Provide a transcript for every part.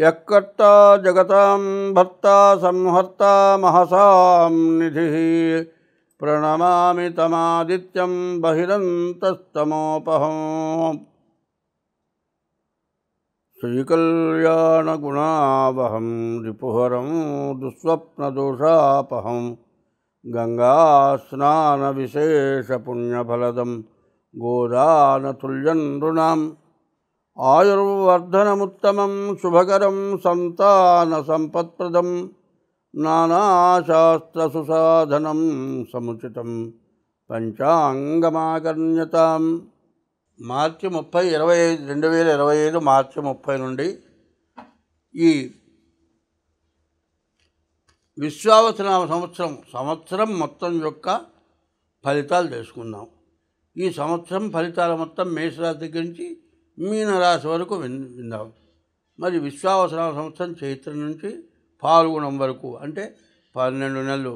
యక్కర్తా జగతాం భర్తా సంహర్తా మహసాం నిధిః ప్రణమామి తమాదిత్యం బహిరంతస్తమోపహం శ్రీకళ్యాణగుణావహం రిపుహరం దుస్వప్నదోషాపహం గంగాస్నానవిశేషపుణ్యఫలదం గోదానతుల్యం నృణాం ఆయుర్వర్ధనముత్తమం శుభకరం సంతానసంపత్ప్రదం నానాశాస్త్రసుసాధనం సముచితం పంచాంగమాకర్ణ్యతాం. మార్చి 30, 2025 మార్చి 30 నుండి ఈ విశ్వావసనామ సంవత్సరం మొత్తం యొక్క ఫలితాలు తెలుసుకుందాం. ఈ సంవత్సరం ఫలితాల మొత్తం మేషరాశి దగ్గర నుంచి మీనరాశి వరకు విందాం. మరి విశ్వావసనామ సంవత్సరం చైత్ర నుంచి ఫాల్గుణం వరకు అంటే 12 నెలలు,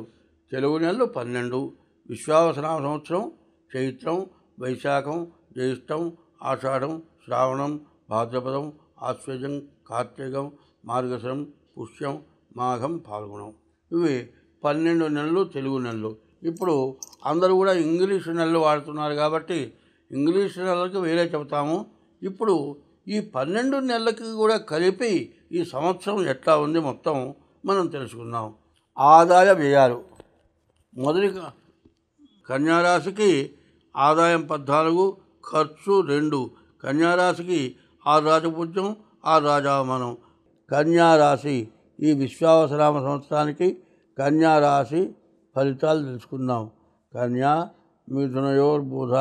తెలుగు నెలలు 12. విశ్వావసనామ సంవత్సరం చైత్రం, వైశాఖం, జ్యేష్టం, ఆషాఢం, శ్రావణం, భాద్రపదం, ఆశ్వేజం, కార్తీకం, మార్గశిరం, పుష్యం, మాఘం, ఫాల్గుణం. ఇవి 12 నెలలు తెలుగు నెలలు. ఇప్పుడు అందరూ కూడా ఇంగ్లీషు నెలలు వాడుతున్నారు కాబట్టి ఇంగ్లీషు నెలలకు వేరే చెబుతాము. ఇప్పుడు ఈ 12 నెలలకి కూడా కలిపి ఈ సంవత్సరం ఎట్లా ఉంది మొత్తం మనం తెలుసుకుందాం. ఆదాయ వ్యయాలు. మొదటి కన్యారాశికి ఆదాయం 14, ఖర్చు 2. కన్యారాశికి 6 రాజపూజ్యం, 6 రాజావమానం. కన్యారాశి ఈ విశ్వావసనామ సంవత్సరానికి కన్యారాశి ఫలితాలు తెలుసుకుందాం. కన్యా మిథునయోర్బుధ.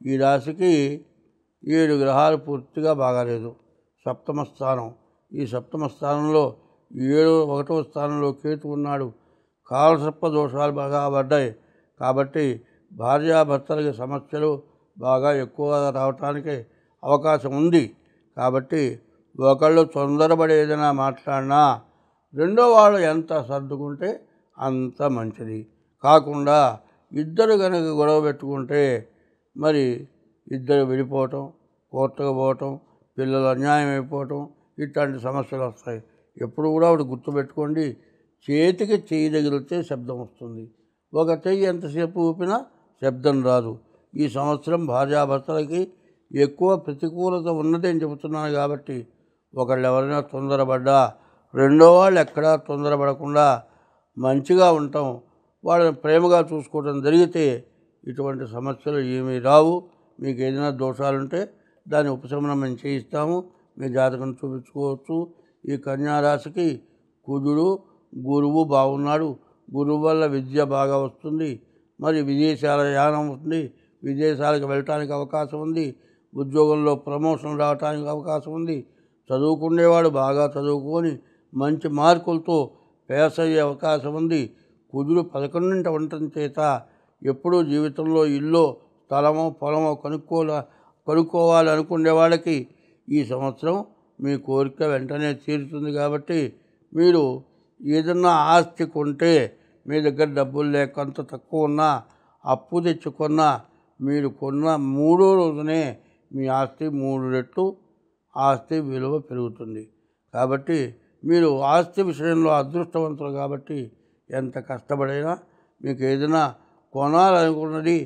ఈ రాశికి 7 గ్రహాలు పూర్తిగా బాగాలేదు. సప్తమ స్థానం. ఈ సప్తమ స్థానంలో 1వ స్థానంలో కేతు ఉన్నాడు. కాలసర్ప దోషాలు బాగా పడ్డాయి కాబట్టి భార్యాభర్తలకి సమస్యలు బాగా ఎక్కువగా రావటానికి అవకాశం ఉంది. కాబట్టి ఒకళ్ళు తొందరపడి ఏదైనా మాట్లాడినా రెండో వాళ్ళు ఎంత సర్దుకుంటే అంత మంచిది. కాకుండా ఇద్దరు కనుక గొడవ పెట్టుకుంటే మరి ఇద్దరు విడిపోవటం, కోర్టుకు పోవటం, పిల్లలు అన్యాయం అయిపోవటం ఇట్లాంటి సమస్యలు వస్తాయి. ఎప్పుడు కూడా ఒకటి గుర్తుపెట్టుకోండి, చేతికి చెయ్యి తగిలితే శబ్దం వస్తుంది. ఒక చెయ్యి ఎంతసేపు ఊపినా శబ్దం రాదు. ఈ సంవత్సరం భార్యాభర్తలకి ఎక్కువ ప్రతికూలత ఉన్నది అని చెబుతున్నాను కాబట్టి ఒకళ్ళు ఎవరైనా తొందరపడ్డా రెండో వాళ్ళు ఎక్కడా తొందరపడకుండా మంచిగా ఉంటాం, వాళ్ళని ప్రేమగా చూసుకోవడం జరిగితే ఇటువంటి సమస్యలు ఏమీ రావు. మీకు ఏదైనా దోషాలుంటే దాని ఉపశమనం మేము చేయిస్తాము. మీ జాతకం చూపించుకోవచ్చు. ఈ కన్యారాశికి కుజుడు, గురువు బాగున్నాడు. గురువు వల్ల విద్య బాగా వస్తుంది. మరి విదేశాల యానం ఉంది. విదేశాలకు వెళ్ళటానికి అవకాశం ఉంది. ఉద్యోగంలో ప్రమోషన్ రావడానికి అవకాశం ఉంది. చదువుకునేవాడు బాగా చదువుకొని మంచి మార్కులతో పాస్ అయ్యే అవకాశం ఉంది. కుజుడు 11 ఉండటం చేత ఎప్పుడూ జీవితంలో ఇల్లు, స్థలమో, పొలమో కొనుక్కోవాలి అనుకునే వాళ్ళకి ఈ సంవత్సరం మీ కోరిక వెంటనే తీరుతుంది. కాబట్టి మీరు ఏదన్నా ఆస్తి కొంటే మీ దగ్గర డబ్బులు లేకంత తక్కువ ఉన్నా అప్పు తెచ్చుకున్నా మీరు కొన్న 3వ రోజునే మీ ఆస్తి 3 రెట్లు ఆస్తి విలువ పెరుగుతుంది. కాబట్టి మీరు ఆస్తి విషయంలో అదృష్టవంతులు కాబట్టి ఎంత కష్టపడైనా మీకు ఏదైనా కొనాలనుకున్నది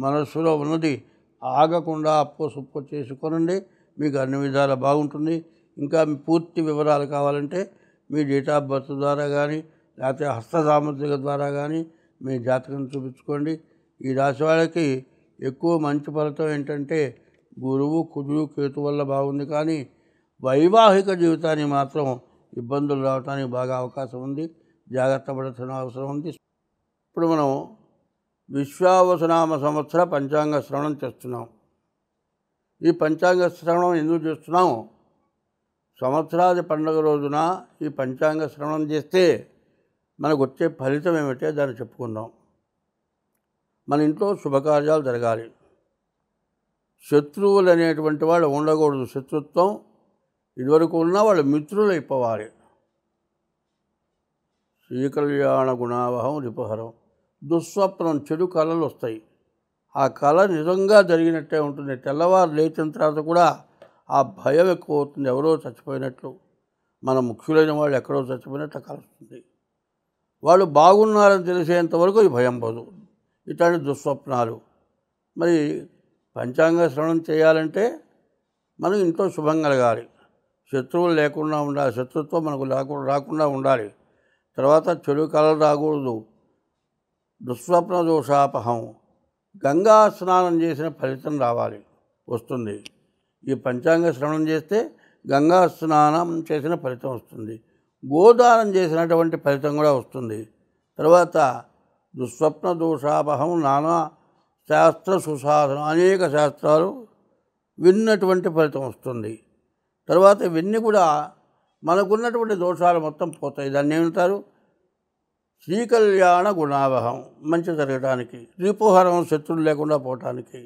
మనస్సులో ఉన్నది ఆగకుండా అప్పు సుప్పు చేసుకొనండి. మీకు అన్ని విధాలా బాగుంటుంది. ఇంకా మీ పూర్తి వివరాలు కావాలంటే మీ డేట్ ఆఫ్ బర్త్ ద్వారా కానీ లేకపోతే హస్త సాముద్రిక ద్వారా కానీ మీ జాతకం చూపించుకోండి. ఈ రాశి వాళ్ళకి ఎక్కువ మంచి ఫలితం ఏంటంటే గురువు, కుజుడు, కేతు వల్ల బాగుంది. కానీ వైవాహిక జీవితానికి మాత్రం ఇబ్బందులు రావడానికి బాగా అవకాశం ఉంది. జాగ్రత్త పడాల్సిన అవసరం ఉంది. ఇప్పుడు మనం విశ్వావసనామ సంవత్సర పంచాంగ శ్రవణం చేస్తున్నాం. ఈ పంచాంగ శ్రవణం ఎందుకు చేస్తున్నాం? సంవత్సరాది పండుగ రోజున ఈ పంచాంగ శ్రవణం చేస్తే మనకు వచ్చే ఫలితం ఏమిటో దాన్ని చెప్పుకుందాం. మన ఇంట్లో శుభకార్యాలు జరగాలి. శత్రువులు అనేటువంటి వాళ్ళు ఉండకూడదు. శత్రుత్వం ఇదివరకు ఉన్న వాళ్ళు మిత్రులు అయిపోవాలి. శ్రీకళ్యాణ గుణావహం రిపుహరం. దుస్వప్నం, చెడు కళలు వస్తాయి. ఆ కళ నిజంగా జరిగినట్టే ఉంటుంది. తెల్లవారు లేచిన తర్వాత కూడా ఆ భయం ఎక్కువ అవుతుంది. ఎవరో చచ్చిపోయినట్లు, మన ముఖ్యులైన వాళ్ళు ఎక్కడో చచ్చిపోయినట్టు కలుస్తుంది. వాళ్ళు బాగున్నారని తెలిసేంత వరకు ఈ భయం పోదు. ఇట్లాంటి దుస్వప్నాలు. మరి పంచాంగ శ్రవణం చేయాలంటే మనం ఇంట్లో శుభం కలగాలి, శత్రువులు లేకుండా ఉండాలి, శత్రుత్వం మనకు రాకుండా ఉండాలి. తర్వాత చెడు కళలు రాకూడదు. దుస్వప్న దోషాపహం, గంగా స్నానం చేసిన ఫలితం వస్తుంది. ఈ పంచాంగ శ్రవణం చేస్తే గంగా స్నానం చేసిన ఫలితం వస్తుంది. గోదానం చేసినటువంటి ఫలితం కూడా వస్తుంది. తర్వాత దుస్వప్న దోషాపహం, నానా శాస్త్ర సుసాధనం, అనేక శాస్త్రాలు విన్నటువంటి ఫలితం వస్తుంది. తర్వాత ఇవన్నీ కూడా మనకున్నటువంటి దోషాలు మొత్తం పోతాయి. దాన్ని ఏమంటారు? శ్రీకళ్యాణ గుణావహం, మంచి జరగడానికి. రిపుహరం, శత్రువులు లేకుండా పోవటానికి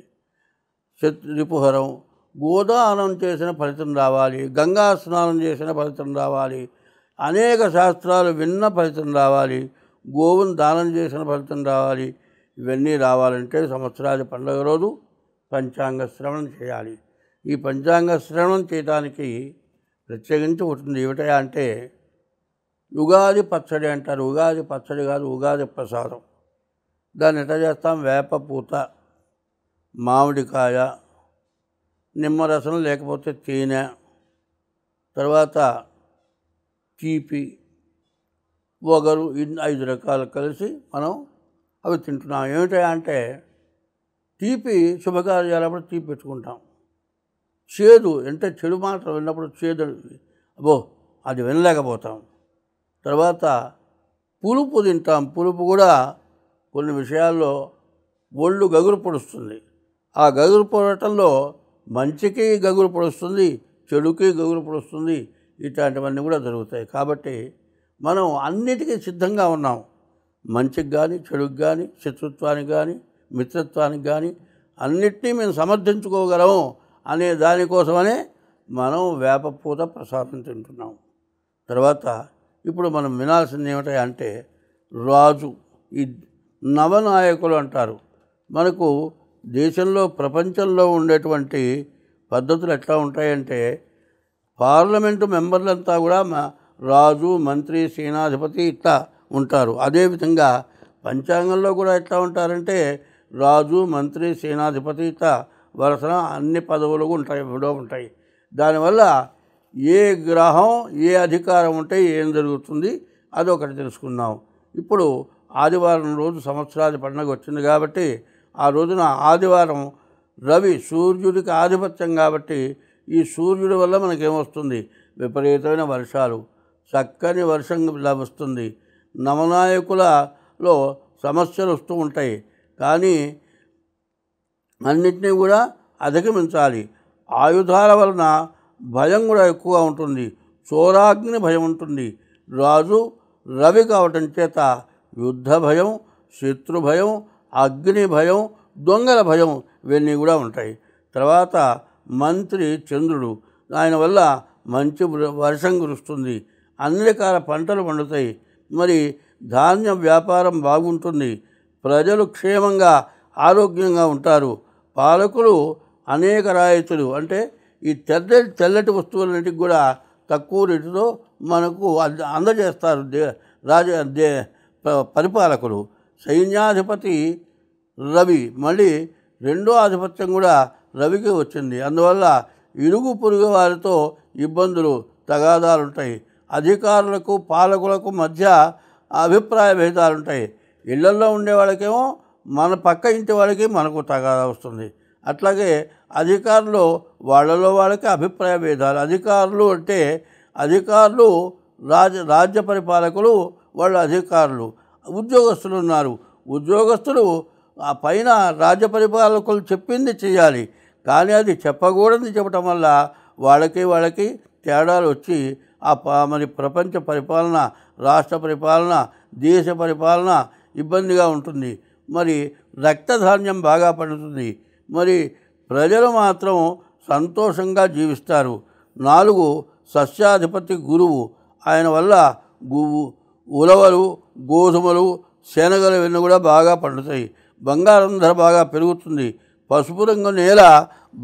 రిపుహరం. గోదానం చేసిన ఫలితం రావాలి, గంగా స్నానం చేసిన ఫలితం రావాలి, అనేక శాస్త్రాలు విన్న ఫలితం రావాలి, గోవును దానం చేసిన ఫలితం రావాలి. ఇవన్నీ రావాలంటే సంవత్సరాది పండుగ రోజు పంచాంగ శ్రవణం చేయాలి. ఈ పంచాంగ శ్రవణం చేయడానికి ప్రత్యేకించి ఉంటుంది. ఏమిటా అంటే ఉగాది పచ్చడి అంటారు. ఉగాది పచ్చడి కాదు, ఉగాది ప్రసాదం. దాన్ని ఎట్లా చేస్తాం? వేపపూత, మామిడికాయ, నిమ్మరసం లేకపోతే తేనె, తర్వాత తీపి, వగరు, 5 రకాలు కలిసి మనం అవి తింటున్నాం. ఏమిటా అంటే తీపి శుభకార్యాలప్పుడు తీపి పెట్టుకుంటాం. చేదు అంటే చెడు మాటలు విన్నప్పుడు చేదు, అది వినలేకపోతాం. తర్వాత పులుపు తింటాం. పులుపు కూడా కొన్ని విషయాల్లో ఒళ్ళు గగురు పొడుస్తుంది. ఆ గగురు పొడటంలో మంచికి గగురు పొడుస్తుంది, చెడుకి గగురు పొడుస్తుంది. ఇట్లాంటివన్నీ కూడా జరుగుతాయి. కాబట్టి మనం అన్నిటికీ సిద్ధంగా ఉన్నాం. మంచికి కానీ, చెడుకి కానీ, శత్రుత్వానికి కానీ, మిత్రత్వానికి కానీ అన్నిటినీ మేము సమర్థించుకోగలము అనే దానికోసమనే మనం వేపపూత ప్రసాదం తింటున్నాం. తర్వాత ఇప్పుడు మనం వినాల్సింది ఏమిటా అంటే రాజు, ఈ నవనాయకులు అంటారు. మనకు దేశంలో, ప్రపంచంలో ఉండేటువంటి పద్ధతులు ఎట్లా ఉంటాయంటే పార్లమెంటు మెంబర్లంతా కూడా రాజు, మంత్రి, సేనాధిపతి ఇట్లా ఉంటారు. అదేవిధంగా పంచాంగంలో కూడా ఎట్లా ఉంటారంటే రాజు, మంత్రి, సేనాధిపతి ఇట్లా వరుసన అన్ని పదవులు ఉంటాయి. దానివల్ల ఏ గ్రహం, ఏ అధికారం ఉంటే ఏం జరుగుతుంది అదొకటి తెలుసుకుందాం. ఇప్పుడు ఆదివారం రోజు సంవత్సరాది పండుగ వచ్చింది కాబట్టి ఆ రోజున ఆదివారం రవి సూర్యుడికి ఆధిపత్యం కాబట్టి ఈ సూర్యుడి వల్ల మనకేమొస్తుంది? విపరీతమైన వర్షాలు, చక్కని వర్షం లభిస్తుంది. నవనాయకులలో సమస్యలు వస్తూ ఉంటాయి, కానీ అన్నిటినీ కూడా అధిగమించాలి. ఆయుధాల వలన భయం కూడా ఎక్కువగా ఉంటుంది. చోరాగ్ని భయం ఉంటుంది. రాజు రవి కావటం చేత యుద్ధ భయం, శత్రు భయం, అగ్ని భయం, దొంగల భయం ఇవన్నీ కూడా ఉంటాయి. తర్వాత మంత్రి చంద్రుడు, ఆయన వల్ల మంచి వర్షం కురుస్తుంది, అన్ని రకాల పంటలు పండుతాయి, మరి ధాన్య వ్యాపారం బాగుంటుంది, ప్రజలు క్షేమంగా ఆరోగ్యంగా ఉంటారు. పాలకులు అనేక రాయితీలు అంటే ఈ తెల్లటి వస్తువులన్నిటికి కూడా తక్కువ రేటుతో మనకు అందజేస్తారు పరిపాలకులు. సైన్యాధిపతి రవి, మళ్ళీ రెండో ఆధిపత్యం కూడా రవికి వచ్చింది. అందువల్ల ఇరుగు పొరుగు వారితో ఇబ్బందులు, తగాదాలు ఉంటాయి. అధికారులకు, పాలకులకు మధ్య అభిప్రాయ భేదాలు ఉంటాయి. ఇళ్లల్లో ఉండే వాళ్ళకేమో మన పక్క ఇంటి వాళ్ళకి మనకు తగాదా వస్తుంది. అట్లాగే అధికారులు వాళ్ళలో వాళ్ళకి అభిప్రాయ భేదాలు. అధికారులు అంటే అధికారులు రాజ్య పరిపాలకులు, వాళ్ళు అధికారులు. ఉద్యోగస్తులు ఉన్నారు. ఉద్యోగస్తులు ఆ పైన రాజ్య పరిపాలకులు చెప్పింది చేయాలి, కానీ అది చెప్పకూడదు చెప్పటం వల్ల వాళ్ళకి తేడాలు వచ్చి మరి ప్రపంచ పరిపాలన, రాష్ట్ర పరిపాలన, దేశ పరిపాలన ఇబ్బందిగా ఉంటుంది. మరి రక్తధాన్యం బాగా పండుతుంది. మరి ప్రజలు మాత్రం సంతోషంగా జీవిస్తారు. 4 సస్యాధిపతి గురువు, ఆయన వల్ల ఉలవలు, గోధుమలు, శనగలు ఇవన్నీ కూడా బాగా పండుతాయి. బంగారం ధర బాగా పెరుగుతుంది. పసుపు రంగు నేల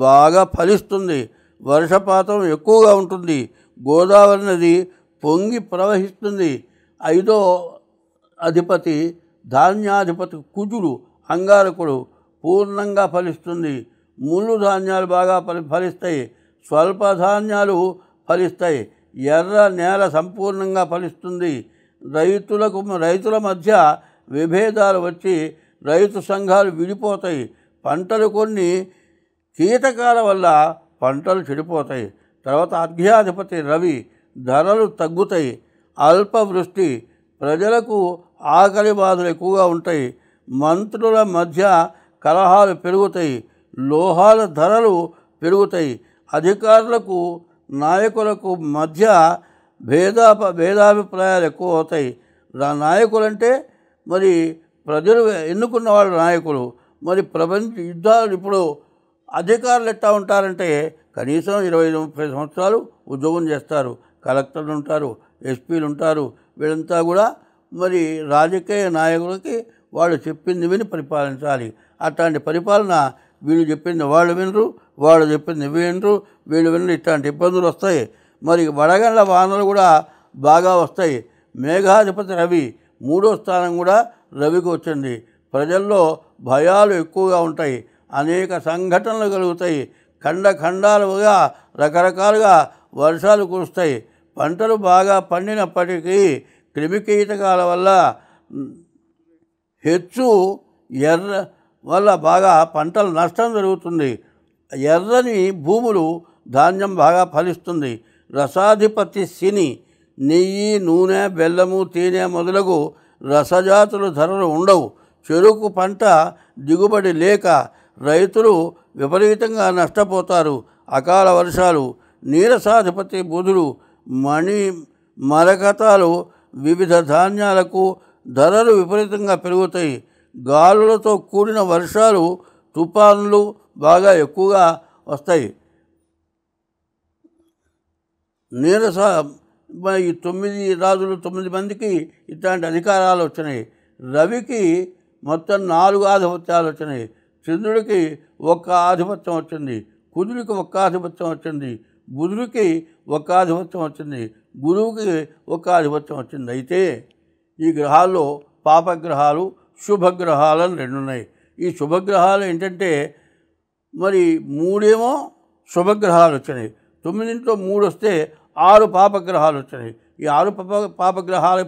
బాగా ఫలిస్తుంది. వర్షపాతం ఎక్కువగా ఉంటుంది. గోదావరి నది పొంగి ప్రవహిస్తుంది. 5వ అధిపతి ధాన్యాధిపతి కుజుడు అంగారకుడు పూర్ణంగా ఫలిస్తుంది. ముళ్ళు ధాన్యాలు బాగా ఫలిస్తాయి. స్వల్ప ధాన్యాలు ఫలిస్తాయి. ఎర్ర నేల సంపూర్ణంగా ఫలిస్తుంది. రైతుల మధ్య విభేదాలు వచ్చి రైతు సంఘాలు విడిపోతాయి. పంటలు కొన్ని కీటకాల వల్ల పంటలు చెడిపోతాయి. తర్వాత అర్ఘ్యాధిపతి రవి ధరలు తగ్గుతాయి. అల్పవృష్టి ప్రజలకు ఆకలి బాధలు ఎక్కువగా ఉంటాయి. మంత్రుల మధ్య కలహాలు పెరుగుతాయి. లోహాల ధరలు పెరుగుతాయి. అధికారులకు నాయకులకు మధ్య భేదాభిప్రాయాలు ఎక్కువ అవుతాయి. నాయకులంటే మరి ప్రజలు ఎన్నుకున్న వాళ్ళు నాయకులు. మరి ప్రపంచ యుద్ధాలు ఇప్పుడు అధికారులు ఎట్లా ఉంటారంటే కనీసం 25-30 సంవత్సరాలు ఉద్యోగం చేస్తారు. కలెక్టర్లు ఉంటారు, ఎస్పీలు ఉంటారు. వీళ్ళంతా కూడా మరి రాజకీయ నాయకులకి వాళ్ళు చెప్పింది విని పరిపాలించాలి. అట్లాంటి పరిపాలన వీళ్ళు చెప్పింది వాళ్ళు వినరు, వాళ్ళు చెప్పింది వినరు, వీళ్ళు వినరు. ఇట్లాంటి ఇబ్బందులు వస్తాయి. మరి వడగండ్ల వానలు కూడా బాగా వస్తాయి. మేఘాధిపతి రవి 3వ స్థానం కూడా రవికి వచ్చింది. ప్రజల్లో భయాలు ఎక్కువగా ఉంటాయి. అనేక సంఘటనలు కలుగుతాయి. ఖండాలుగా రకరకాలుగా వర్షాలు కురుస్తాయి. పంటలు బాగా పండినప్పటికీ క్రిమికీటకాల వల్ల హెచ్చు ఎర్ర వల్ల బాగా పంటల నష్టం జరుగుతుంది. ఎర్రని భూములు ధాన్యం బాగా ఫలిస్తుంది. రసాధిపతి శని నెయ్యి, నూనె, బెల్లము, తేనె మొదలగు రసజాతుల ధరలు ఉండవు. చెరుకు పంట దిగుబడి లేక రైతులు విపరీతంగా నష్టపోతారు. అకాల వర్షాలు. నీరసాధిపతి బుధుడు మరకతాలు వివిధ ధాన్యాలకు ధరలు విపరీతంగా పెరుగుతాయి. గాలులతో కూడిన వర్షాలు, తుఫానులు బాగా ఎక్కువగా వస్తాయి. ఈ 9 రాజులు 9 మందికి ఇట్లాంటి అధికారాలు వచ్చినాయి. రవికి మొత్తం 4 ఆధిపత్యాలు వచ్చినాయి. చంద్రుడికి 1 ఆధిపత్యం వచ్చింది. కుజుడికి 1 ఆధిపత్యం వచ్చింది. బుధుడికి 1 ఆధిపత్యం వచ్చింది. గురువుకి 1 ఆధిపత్యం వచ్చింది. అయితే ఈ గ్రహాల్లో పాపగ్రహాలు, శుభగ్రహాలని 2 ఉన్నాయి. ఈ శుభగ్రహాలు ఏంటంటే మరి 3 శుభగ్రహాలు వచ్చినాయి. 9 3 వస్తే 6 పాపగ్రహాలు వచ్చినాయి. ఈ 6 పాపగ్రహాల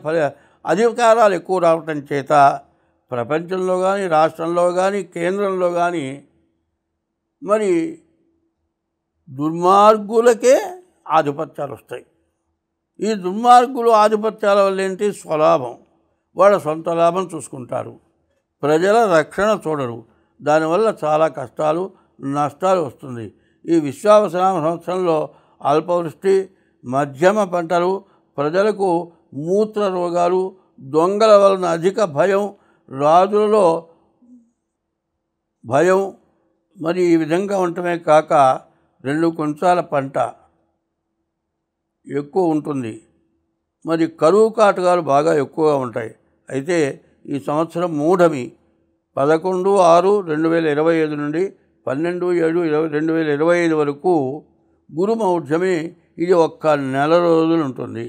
అధికారాలు ఎక్కువ రావటం చేత ప్రపంచంలో కానీ, రాష్ట్రంలో కానీ, కేంద్రంలో కానీ మరి దుర్మార్గులకే ఆధిపత్యాలు వస్తాయి. ఈ దుర్మార్గులు ఆధిపత్యాల వల్ల ఏంటి? స్వలాభం. వాళ్ళ సొంత లాభం చూసుకుంటారు. ప్రజల రక్షణ చూడరు. దానివల్ల చాలా కష్టాలు, నష్టాలు వస్తుంది. ఈ విశ్వావసనామ సంవత్సరంలో అల్పవృష్టి, మధ్యమ పంటలు, ప్రజలకు మూత్ర రోగాలు, దొంగల వలన అధిక భయం, రాజులలో భయం మరి ఈ విధంగా ఉండటమే కాక 2 కొంచాల పంట ఎక్కువ ఉంటుంది. మరి కరువు కాటకాలు బాగా ఎక్కువగా ఉంటాయి. అయితే ఈ సంవత్సరం మూఢమి 11/6/2025 నుండి 12/7/2025 వరకు గురుమౌఢ్యమి. ఇది 1 నెల రోజులు ఉంటుంది.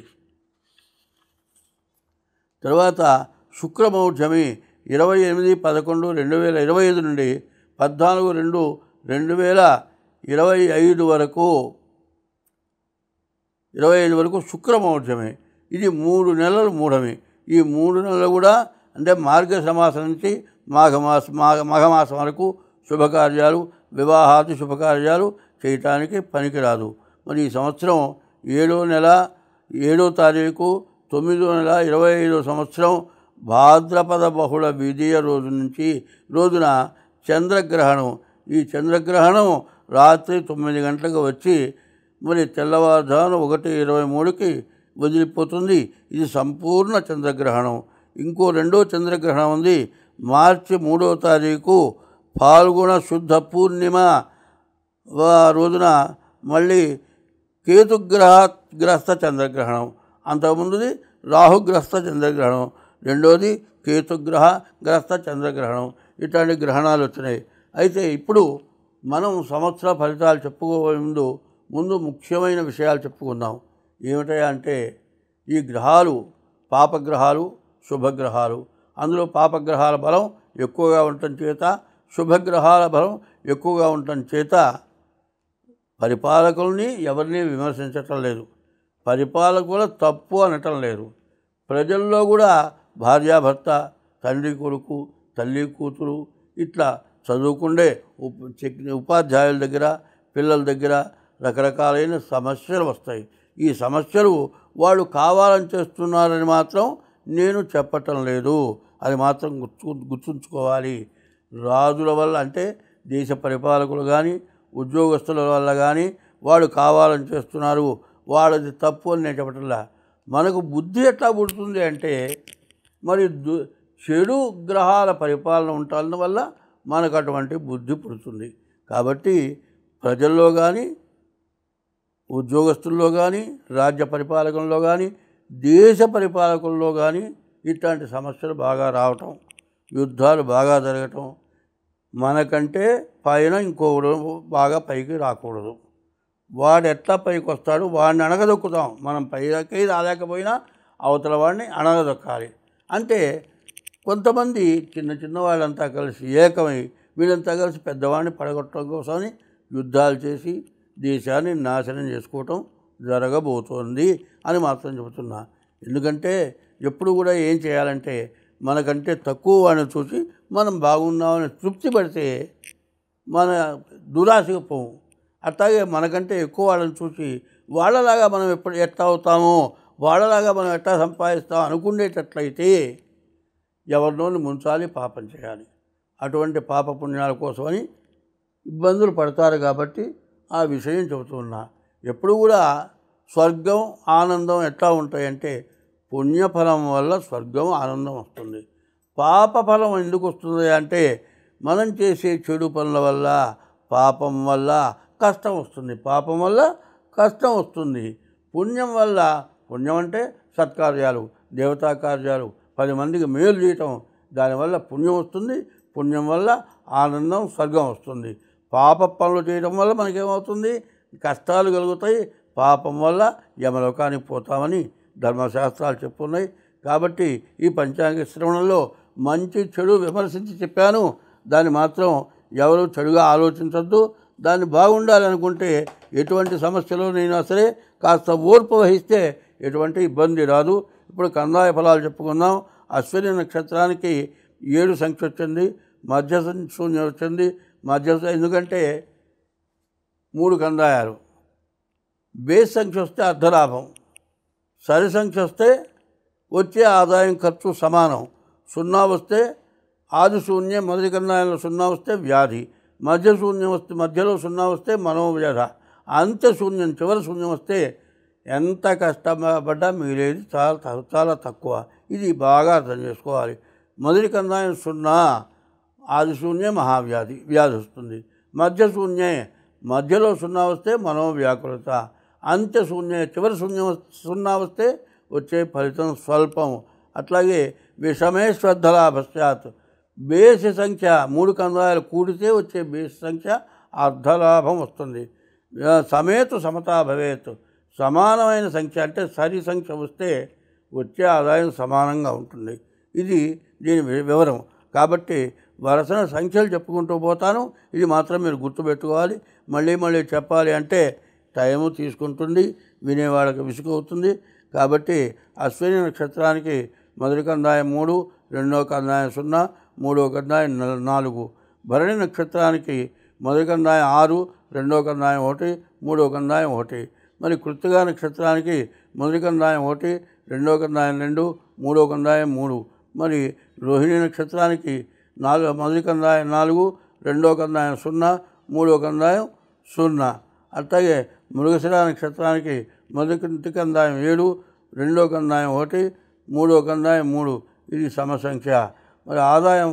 తర్వాత శుక్రమౌఢ్యమి 28/11/2025 నుండి 14/2/2025 వరకు 25 వరకు శుక్రమౌఢ్యమి. ఇది 3 నెలలు మూఢమి. ఈ 3 నెలలు కూడా అంటే మార్గశిర మాసం నుంచి మాఘమాసం వరకు శుభకార్యాలు, వివాహాది శుభకార్యాలు చేయటానికి పనికిరాదు. మరి ఈ సంవత్సరం 7వ నెల 7వ తారీఖు 9వ నెల 25వ సంవత్సరం భాద్రపద బహుళ విధియ రోజున చంద్రగ్రహణం. ఈ చంద్రగ్రహణం రాత్రి 9 గంటలకు వచ్చి మరి తెల్లవారుజామున 1:23కి వదిలిపోతుంది. ఇది సంపూర్ణ చంద్రగ్రహణం. ఇంకో 2వ చంద్రగ్రహణం ఉంది. మార్చి 3వ తారీఖు ఫాల్గుణ శుద్ధ పూర్ణిమ రోజున మళ్ళీ కేతుగ్రస్త చంద్రగ్రహణం. అంతకుముందుది రాహుగ్రస్త చంద్రగ్రహణం, రెండోది కేతుగ్రస్త చంద్రగ్రహణం. ఇట్లాంటి గ్రహణాలు వచ్చినాయి. అయితే ఇప్పుడు మనం సంవత్సర ఫలితాలు చెప్పుకోబోయే ముందు ముఖ్యమైన విషయాలు చెప్పుకుందాం. ఏమిటంటే ఈ గ్రహాలు పాపగ్రహాలు, శుభగ్రహాలు. అందులో పాపగ్రహాల బలం ఎక్కువగా ఉండటం చేత, శుభగ్రహాల బలం ఎక్కువగా ఉండటం చేత పరిపాలకుల్ని ఎవరిని విమర్శించటం లేదు, పరిపాలకుల తప్పు అనటం లేదు. ప్రజల్లో కూడా భార్యాభర్త, తండ్రి కొడుకు, తల్లి కూతురు ఇట్లా చదువుకుండే ఉపాధ్యాయుల దగ్గర, పిల్లల దగ్గర రకరకాలైన సమస్యలు వస్తాయి. ఈ సమస్యలు వాళ్ళు కావాలని చేస్తున్నారని మాత్రం నేను చెప్పటం లేదు, అది మాత్రం గుర్తుంచుకోవాలి. రాజుల వల్ల అంటే దేశ పరిపాలకులు కానీ, ఉద్యోగస్తుల వల్ల కానీ వాళ్ళు కావాలని చేస్తున్నారు, వాళ్ళది తప్పు అని నేను చెప్పటంలా. మనకు బుద్ధి ఎట్లా పుడుతుంది అంటే మరి చెడు గ్రహాల పరిపాలన ఉండటం వల్ల మనకు అటువంటి బుద్ధి పుడుతుంది. కాబట్టి ప్రజల్లో కానీ, ఉద్యోగస్తుల్లో కానీ, రాజ్య పరిపాలకుల్లో కానీ, దేశ పరిపాలకుల్లో కానీ ఇట్లాంటి సమస్యలు బాగా రావటం, యుద్ధాలు బాగా జరగటం, మనకంటే పైన ఇంకొకడు బాగా పైకి రాకూడదు. వాడు ఎట్లా పైకి వస్తాడు వాడిని అణగదొక్కుతాం. మనం పైకి రాలేకపోయినా అవతల వాడిని అణగదొక్కాలి. అంటే కొంతమంది చిన్న చిన్న వాళ్ళంతా కలిసి ఏకమై వీళ్ళంతా కలిసి పెద్దవాడిని పడగొట్టడం కోసమని యుద్ధాలు చేసి దేశాన్ని నాశనం చేసుకోవటం జరగబోతోంది అని మాత్రం చెబుతున్నా. ఎందుకంటే ఎప్పుడు కూడా ఏం చేయాలంటే మనకంటే తక్కువ వాడిని చూసి మనం బాగున్నామని తృప్తి పడితే మన దురాశకు పోము. అట్లాగే మనకంటే ఎక్కువ వాళ్ళని చూసి వాళ్ళలాగా మనం ఎట్లా అవుతామో, వాళ్ళలాగా మనం ఎట్లా సంపాదిస్తామో అనుకునేటట్లయితే ఎవరినోని ముంచాలి, పాపం చేయాలి. అటువంటి పాప పుణ్యాల కోసమని ఇబ్బందులు పడతారు. కాబట్టి ఆ విషయం చెబుతున్నా. ఎప్పుడు కూడా స్వర్గం, ఆనందం ఎట్లా ఉంటాయంటే పుణ్యఫలం వల్ల స్వర్గం, ఆనందం వస్తుంది. పాపఫలం ఎందుకు వస్తుంది అంటే మనం చేసే చెడు పనుల వల్ల, పాపం వల్ల కష్టం వస్తుంది, పాపం వల్ల కష్టం వస్తుంది. పుణ్యం వల్ల, పుణ్యం అంటే సత్కార్యాలు, దేవతా కార్యాలు, 10 మందికి మేలు చేయటం, దానివల్ల పుణ్యం వస్తుంది. పుణ్యం వల్ల ఆనందం, స్వర్గం వస్తుంది. పాప పనులు చేయడం వల్ల మనకేమవుతుంది, కష్టాలు కలుగుతాయి. పాపం వల్ల యమలోకానికి పోతామని ధర్మశాస్త్రాలు చెప్పున్నాయి. కాబట్టి ఈ పంచాంగ శ్రవణంలో మంచి చెడు విమర్శించి చెప్పాను. దాన్ని మాత్రం ఎవరు చెడుగా ఆలోచించద్దు. దాన్ని బాగుండాలనుకుంటే ఎటువంటి సమస్యలోనైనా సరే కాస్త ఓర్పు వహిస్తే ఎటువంటి ఇబ్బంది రాదు. ఇప్పుడు కందాయ ఫలాలు చెప్పుకుందాం. అశ్విని నక్షత్రానికి 7 సంఖ్య వచ్చింది, మధ్య శూన్యం వచ్చింది. ఎందుకంటే 3 కందాయాలు. బేస్ సంఖ్య వస్తే అర్ధలాభం, సరి సంఖ్య వస్తే వచ్చే ఆదాయం ఖర్చు సమానం. 0 వస్తే ఆది శూన్యం, మొదటి కందాయంలో 0 వస్తే వ్యాధి, మధ్య శూన్యం వస్తే, మధ్యలో 0 వస్తే మనోవ్యధ, అంత్య శూన్యం, చివరి శూన్యం వస్తే ఎంత కష్టపడ్డా మిగిలేది చాలా తక్కువ. ఇది బాగా అర్థం చేసుకోవాలి. మొదటి కందాయం 0, ఆది శూన్యం వ్యాధి వస్తుంది. మధ్య శూన్యే, మధ్యలో 0 వస్తే మనోవ్యాకులత, అంత్య శూన్య, చివరి శూన్యం 0 వస్తే వచ్చే ఫలితం స్వల్పం. అట్లాగే విషమే శ్రద్ధలాభస్యాత్, బేసి సంఖ్య 3 కందాయాలు కూడితే వచ్చే బేసి సంఖ్య అర్ధలాభం వస్తుంది. సమేతు సమతా భవేత్, సమానమైన సంఖ్య అంటే సరి సంఖ్య వస్తే వచ్చే ఆదాయం సమానంగా ఉంటుంది. ఇది దీని వివరం. కాబట్టి వరుసన సంఖ్యలు చెప్పుకుంటూ పోతాను. ఇది మాత్రం మీరు గుర్తుపెట్టుకోవాలి. మళ్ళీ చెప్పాలి అంటే టైము తీసుకుంటుంది, వినేవాళ్ళకి విసుగవుతుంది. కాబట్టి అశ్విని నక్షత్రానికి మొదటి కందాయం 3, రెండో కందాయం 0, మూడో కందాయం 4. భరణి నక్షత్రానికి మొదటి కందాయం 6, రెండో కందాయం 1, మూడో కందాయం 1. మరి కృత్తికా నక్షత్రానికి మొదటి కందాయం 1, రెండో కందాయం 2, మూడో కందాయం 3. మరి రోహిణి నక్షత్రానికి మొదటి కందాయం 4, రెండో కందాయం 0, మూడో కందాయం 0. అట్లాగే మృగశిర నక్షత్రానికి మొదటి కందాయం 7, రెండో కందాయం 1, మూడో కందాయం 3. ఇది సమసంఖ్య. మరి ఆదాయం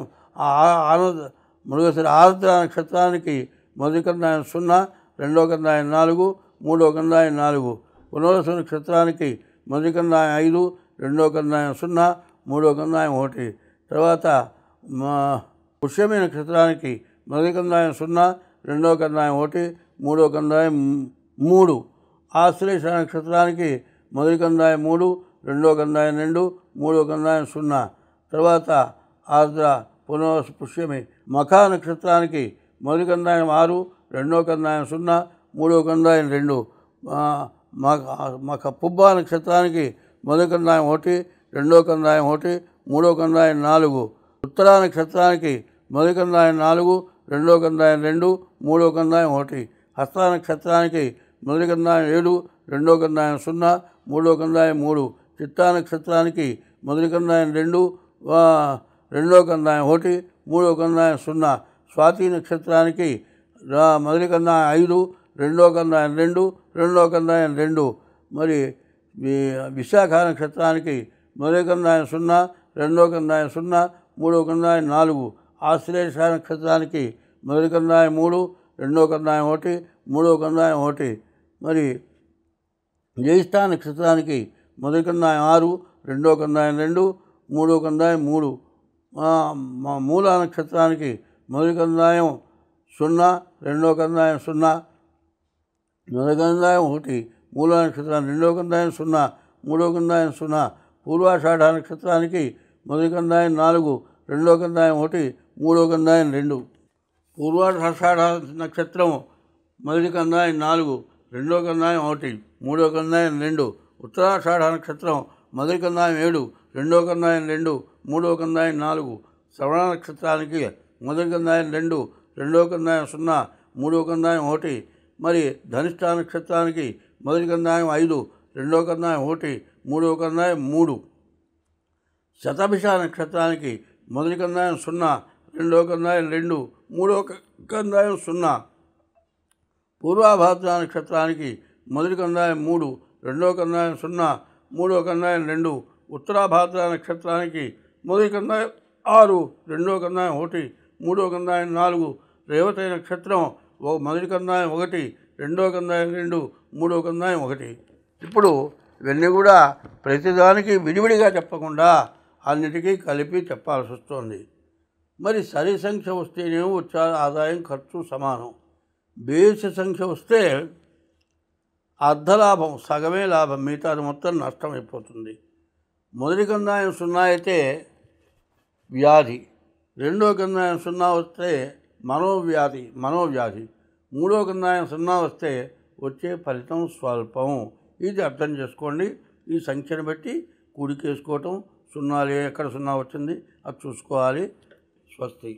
మృగశిర ఆర్ద్ర నక్షత్రానికి మొదటి కందాయం 0, రెండో కందాయం 4, మూడో కందాయం 4. పునర్వసు నక్షత్రానికి మొదటి కందాయం 5, రెండో కందాయం 0, మూడో కందాయం 1. తర్వాత పుష్యమి నక్షత్రానికి మొదటి కందాయం 0, రెండో కందాయం 1, మూడో కందాయం 3. ఆశ్లేష నక్షత్రానికి మొదటి కందాయం 3, రెండో కందాయం 2, మూడో కందాయం 0. తర్వాత ఆర్ద్ర పునర్వసు పుష్యమి. మఖా నక్షత్రానికి మొదటి కందాయం 6, రెండో కందాయం 0, మూడో కందాయం 2. పుబ్బ నక్షత్రానికి మొదటి కందాయం 1, రెండో కందాయం 1, మూడో కందాయం 4. ఉత్తరా నక్షత్రానికి మొదటి కందాయం 4, రెండో కందాయం 2, మూడో కందాయం 1. హస్త నక్షత్రానికి మొదటి కందాయం 7, రెండో కందాయం 0, మూడో కందాయం 3. చిత్తా నక్షత్రానికి మొదటి కందాయం 2, రెండో కందాయం 1, మూడో కందాయం 0. స్వాతి నక్షత్రానికి మొదటి కందాయం 5, రెండో కందాయం 2, రెండో కందాయం 2. మరి విశాఖ నక్షత్రానికి మొదటి కందాయం 0, రెండో కందాయం 0, మూడో కందాయం 4. ఆశ్లేష నక్షత్రానికి మొదటి కందాయం 3, రెండో కందాయం 1, మూడో కందాయం 1. మరి జ్యేష్ఠ నక్షత్రానికి మొదటి కందాయం 6, రెండో కందాయం 2, మూడో కందాయం 3. మూల నక్షత్రానికి మొదటి కందాయం 0, రెండో కందాయం 0, మొదటి కందాయం 1. మూల నక్షత్రానికి రెండో కందాయం 0, మూడో కందాయం 0. పూర్వాషాఢ నక్షత్రానికి మొదటి కందాయం 4, రెండో కందాయం 1, మూడో కందాయం 2. పూర్వాషాఢ నక్షత్రం మొదటి కందాయం 4, రెండో కందాయం 1, మూడో కందాయం 2. ఉత్తరాషాఢ నక్షత్రం మొదటి కందాయం 7, రెండో కందాయం 2, మూడో కందాయం 4. శ్రవణ నక్షత్రానికి మొదటి కందాయం 2, రెండో కందాయం 0, మూడో కందాయం 1. మరి ధనిష్ఠ నక్షత్రానికి మొదటి కందాయం 5, రెండో కందాయం 1, మూడో కందాయం 3. శతభిష నక్షత్రానికి మొదటి కందాయం 0, రెండో కందాయం 2, మూడో కందాయం 0. పూర్వాభాద్ర నక్షత్రానికి మొదటి కందాయం 3, రెండో కందాయం 0, మూడో కందాయం 2. ఉత్తరాభాద్ర నక్షత్రానికి మొదటి కందాయం 6, రెండో కందాయం 1, మూడో కందాయం 4. రేవతి నక్షత్రం మొదటి కందాయం 1, రెండో కందాయం 2, మూడో కందాయం 1. ఇప్పుడు ఇవన్నీ కూడా ప్రతిదానికి విడివిడిగా చెప్పకుండా అన్నిటికీ కలిపి చెప్పాల్సి వస్తుంది. మరి సరి సంఖ్య వస్తేనేమో వచ్చే ఆదాయం ఖర్చు సమానం. బేసి సంఖ్య వస్తే అర్ధలాభం, సగమే లాభం, మిగతాది మొత్తం నష్టమైపోతుంది. మొదటి కందాయం 0 అయితే వ్యాధి, రెండో కందాయం 0 వస్తే మనోవ్యాధి, మూడో కందాయం 0 వస్తే వచ్చే ఫలితం స్వల్పం. ఇది అర్థం చేసుకోండి. ఈ సంఖ్యను బట్టి కూడికేసుకోవటం, 0 ఎక్కడ 0 వచ్చింది అది చూసుకోవాలి. స్వస్తి.